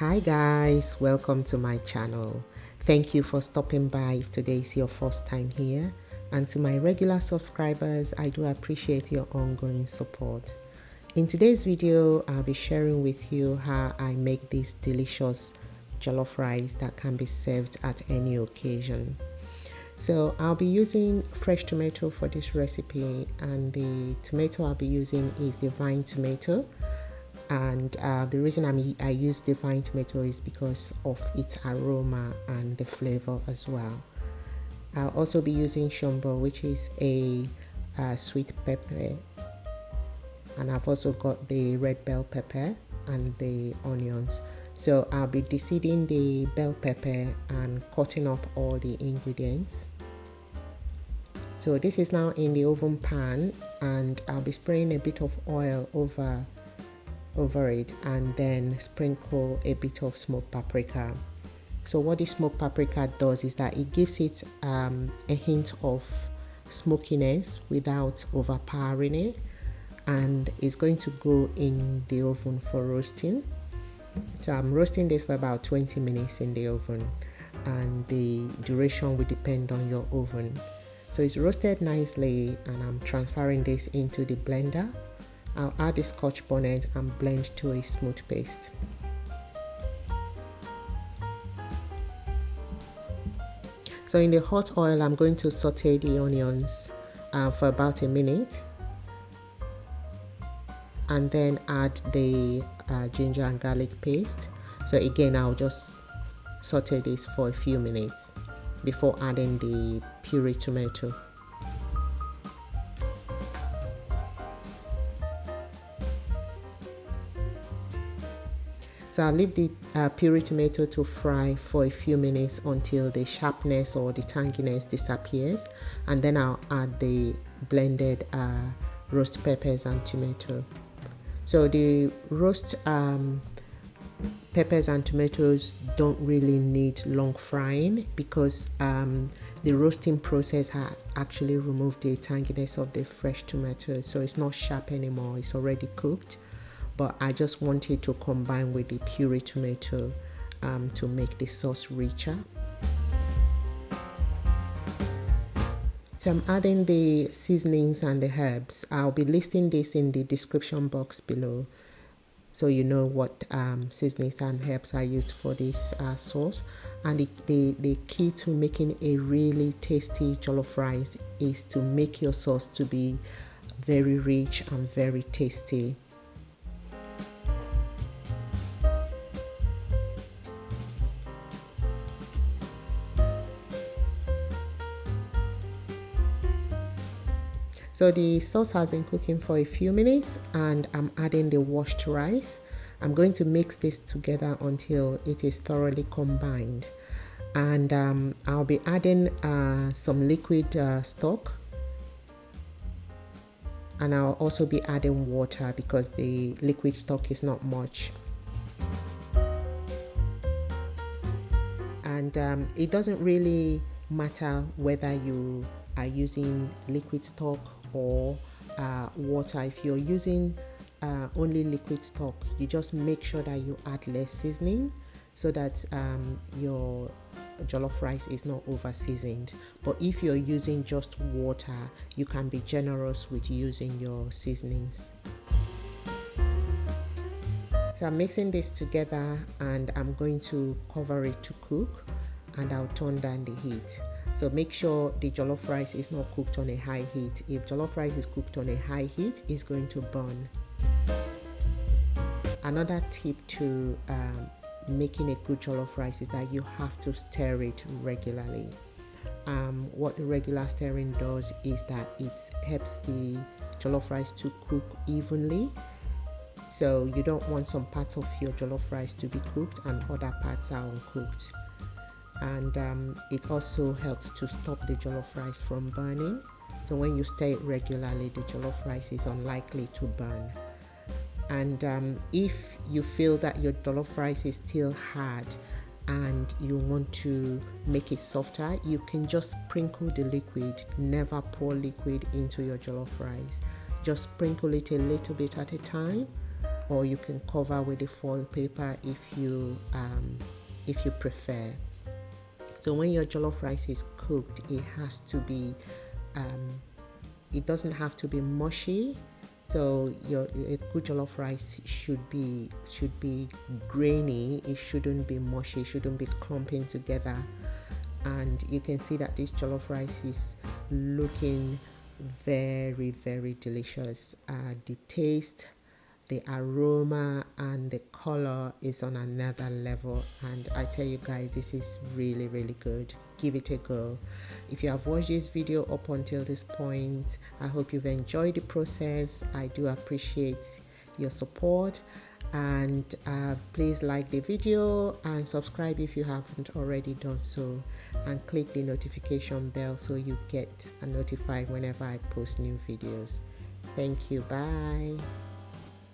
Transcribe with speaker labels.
Speaker 1: Hi guys, welcome to my channel. Thank you for stopping by if today is your first time here, and to my regular subscribers, I do appreciate your ongoing support. In today's video, I'll be sharing with you how I make this delicious jollof rice that can be served at any occasion. So I'll be using fresh tomato for this recipe, and the tomato I'll be using is the vine tomato. And the reason I use the vine tomato is because of its aroma and the flavor as well. I'll also be using Shombo, which is a sweet pepper, and I've also got the red bell pepper and the onions. So I'll be deseeding the bell pepper and cutting up all the ingredients. So this is now in the oven pan, and I'll be spraying a bit of oil over it, and then sprinkle a bit of smoked paprika. So what this smoked paprika does is that it gives it a hint of smokiness without overpowering it, and it's going to go in the oven for roasting. So I'm roasting this for about 20 minutes in the oven, and the duration will depend on your oven. So it's roasted nicely, and I'm transferring this into the blender. I'll add the Scotch bonnet and blend to a smooth paste. So in the hot oil, I'm going to saute the onions for about a minute, and then add the ginger and garlic paste. So again, I'll just saute this for a few minutes before adding the puree tomato. So I'll leave the puree tomato to fry for a few minutes until the sharpness or the tanginess disappears, and then I'll add the blended roast peppers and tomato. So the roast peppers and tomatoes don't really need long frying, because the roasting process has actually removed the tanginess of the fresh tomato, so it's not sharp anymore, it's already cooked. But I just wanted to combine with the puree tomato to make the sauce richer. So I'm adding the seasonings and the herbs. I'll be listing this in the description box below, so you know what seasonings and herbs I used for this sauce. And the key to making a really tasty jollof rice is to make your sauce to be very rich and very tasty. So the sauce has been cooking for a few minutes, and I'm adding the washed rice. I'm going to mix this together until it is thoroughly combined. And I'll be adding some liquid stock, and I'll also be adding water because the liquid stock is not much. And it doesn't really matter whether you are using liquid stock or water. If you're using only liquid stock, you just make sure that you add less seasoning so that your jollof rice is not over seasoned. But if you're using just water, you can be generous with using your seasonings. So I'm mixing this together, and I'm going to cover it to cook, and I'll turn down the heat. So make sure the jollof rice is not cooked on a high heat. If jollof rice is cooked on a high heat, it's going to burn. Another tip to making a good jollof rice is that you have to stir it regularly. What the regular stirring does is that it helps the jollof rice to cook evenly. So you don't want some parts of your jollof rice to be cooked and other parts are uncooked. And it also helps to stop the jollof rice from burning. So when you stir it regularly, the jollof rice is unlikely to burn. And if you feel that your jollof rice is still hard and you want to make it softer, you can just sprinkle the liquid. Never pour liquid into your jollof rice. Just sprinkle it a little bit at a time, or you can cover with the foil paper if you prefer. So when your jollof rice is cooked, it has to be it doesn't have to be mushy. So a good jollof rice should be grainy. It shouldn't be mushy. It shouldn't be clumping together. And you can see that this jollof rice is looking very, very delicious. The taste, the aroma, and the color is on another level, and I tell you guys, this is really, really good. Give it a go. If you have watched this video up until this point, I hope you've enjoyed the process. I do appreciate your support, and please like the video and subscribe if you haven't already done so, and click the notification bell so you get notified whenever I post new videos. Thank you. Bye.